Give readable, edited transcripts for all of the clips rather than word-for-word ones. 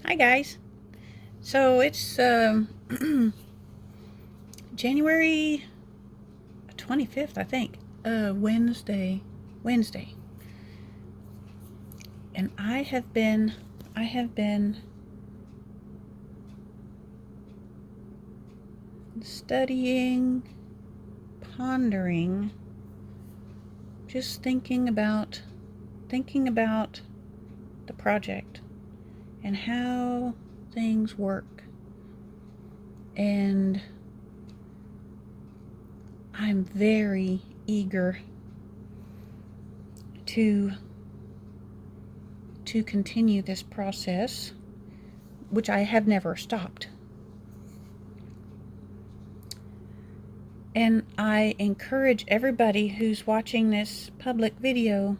Hi guys. So it's January 25th, I think. Wednesday. And I have been studying, pondering, just thinking about the project and how things work. And I'm very eager to continue this process, which I have never stopped. And I encourage everybody who's watching this public video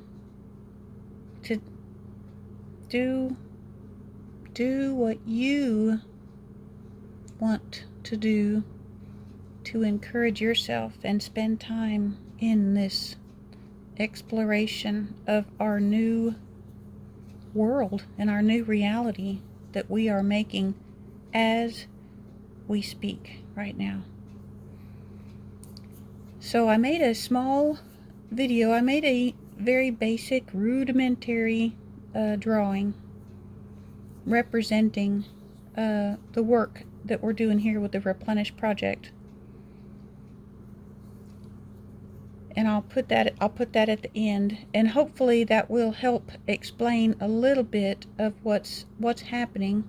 to do what you want to do to encourage yourself and spend time in this exploration of our new world and our new reality that we are making as we speak right now. So I made a small video. I made a very basic, rudimentary drawing representing the work that we're doing here with the Replenish project. And I'll put that at the end, and hopefully that will help explain a little bit of what's happening.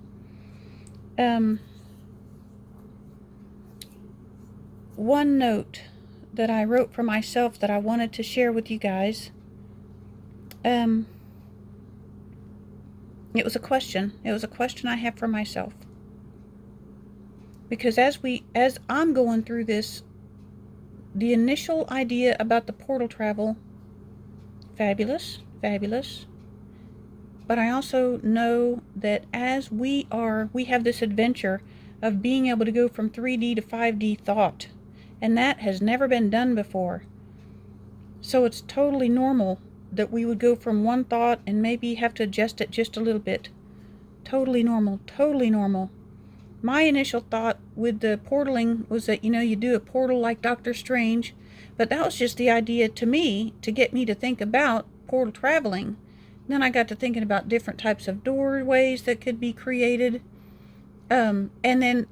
One note that I wrote for myself that I wanted to share with you guys. It was a question. It was a question I have for myself. Because as I'm going through this, the initial idea about the portal travel, fabulous. But I also know that as we have this adventure of being able to go from 3D to 5D thought, and that has never been done before. So it's totally normal that we would go from one thought and maybe have to adjust it just a little bit. Totally normal. My initial thought with the portaling was that, you do a portal like Doctor Strange, but that was just the idea to me to get me to think about portal traveling. Then I got to thinking about different types of doorways that could be created. And then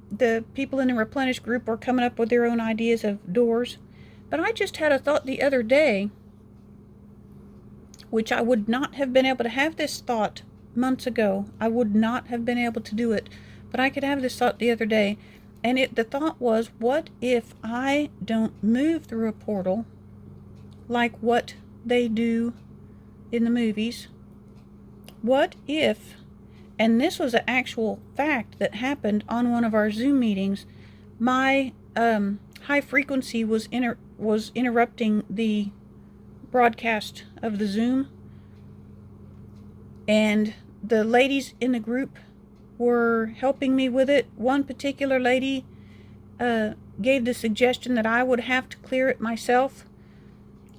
the people in the Replenish group are coming up with their own ideas of doors. But I just had a thought the other day, which I would not have been able to have this thought months ago. I would not have been able to do it. But I could have this thought the other day, and the thought was, what if I don't move through a portal like what they do in the movies? What if, and this was an actual fact that happened on one of our Zoom meetings, my high frequency was interrupting the broadcast of the Zoom, and the ladies in the group were helping me with it. One particular lady gave the suggestion that I would have to clear it myself,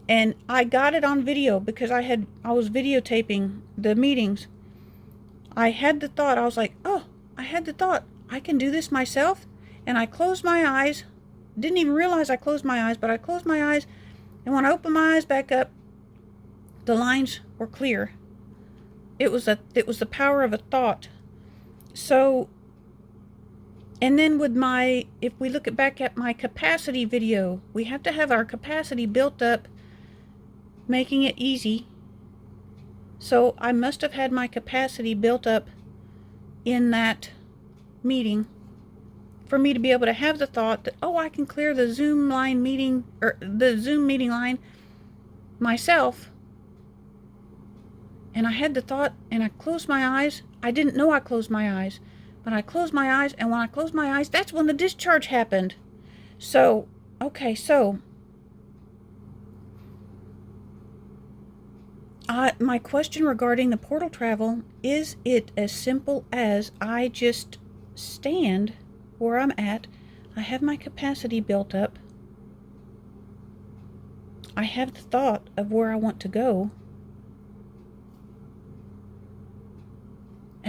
and I got it on video because I was videotaping the meetings. I had the thought, I was like, I can do this myself. And I closed my eyes, didn't even realize I closed my eyes, but I closed my eyes, and when I opened my eyes back up, the lines were clear. It was the power of a thought. So, and then if we look back at my capacity video, we have to have our capacity built up, making it easy. So I must have had my capacity built up in that meeting for me to be able to have the thought that, I can clear the Zoom meeting line myself. And I had the thought, and I closed my eyes. I didn't know I closed my eyes, but I closed my eyes, and when I closed my eyes, that's when the discharge happened. So, okay, my question regarding the portal travel, is it as simple as I just stand where I'm at, I have my capacity built up, I have the thought of where I want to go,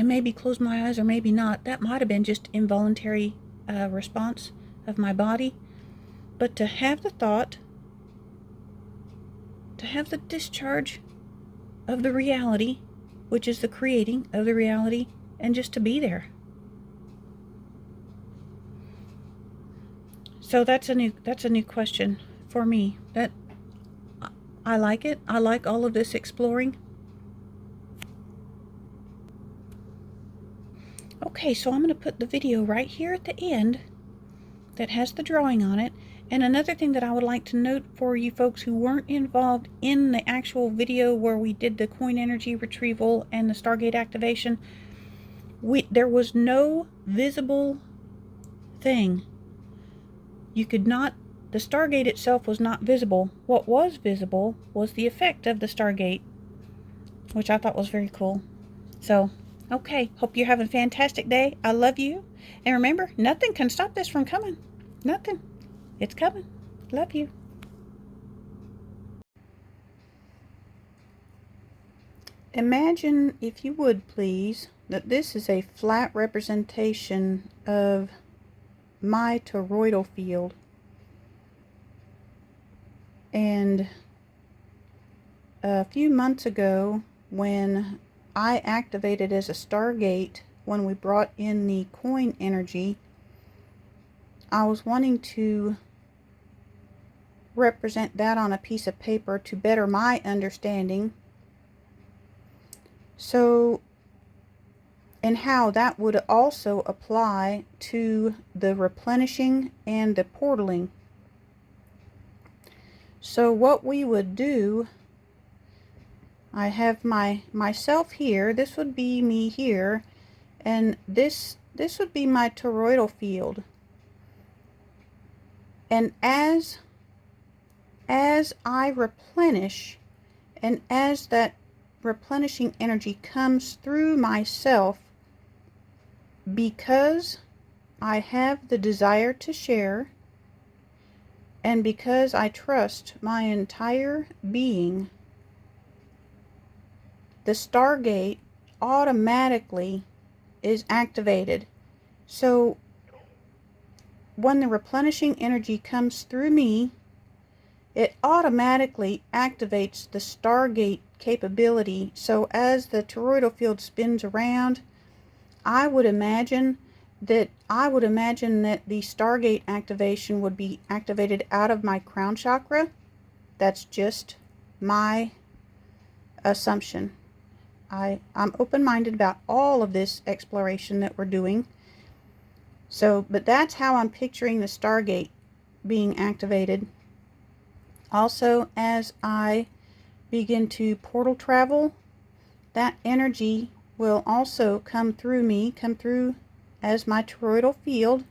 maybe closed my eyes or maybe not. That might have been just involuntary response of my body. But to have the thought, to have the discharge of the reality, which is the creating of the reality, and just to be there. So that's a new question for me. That I like it. I like all of this exploring. Okay, so I'm going to put the video right here at the end that has the drawing on it. And another thing that I would like to note for you folks who weren't involved in the actual video where we did the coin energy retrieval and the Stargate activation, there was no visible thing. You could not, the Stargate itself was not visible. What was visible was the effect of the Stargate, which I thought was very cool. So, okay, hope you're having a fantastic day. I love you. And remember, nothing can stop this from coming. Nothing. It's coming. Love you. Imagine, if you would please, that this is a flat representation of my toroidal field. And a few months ago, when I activated as a Stargate, when we brought in the coin energy, I was wanting to represent that on a piece of paper to better my understanding. So, and how that would also apply to the replenishing and the portaling. So what we would do, I have myself here, this would be me here, and this would be my toroidal field. And as I replenish, and as that replenishing energy comes through myself, because I have the desire to share, and because I trust my entire being, the Stargate automatically is activated. So when the replenishing energy comes through me, it automatically activates the Stargate capability. So as the toroidal field spins around, I would imagine that the Stargate activation would be activated out of my crown chakra. That's just my assumption. I'm open-minded about all of this exploration that we're doing. So, but that's how I'm picturing the Stargate being activated. Also, as I begin to portal travel, that energy will also come through me, come through as my toroidal field,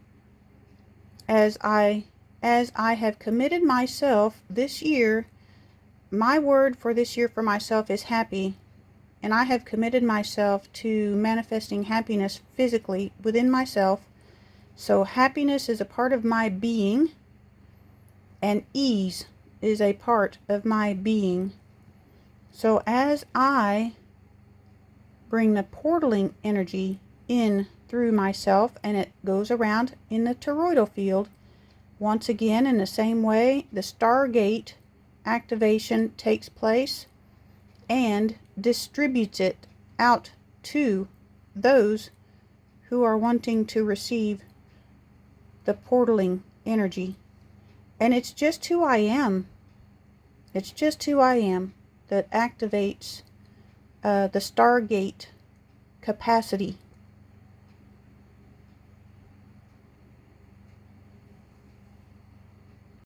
as I have committed myself this year. My word for this year for myself is happy, and I have committed myself to manifesting happiness physically within myself. So happiness is a part of my being, and ease is a part of my being. So as I bring the portaling energy in through myself, and it goes around in the toroidal field, once again in the same way, the Stargate activation takes place and distributes it out to those who are wanting to receive the portaling energy. And it's just who I am. It's just who I am that activates the Stargate capacity.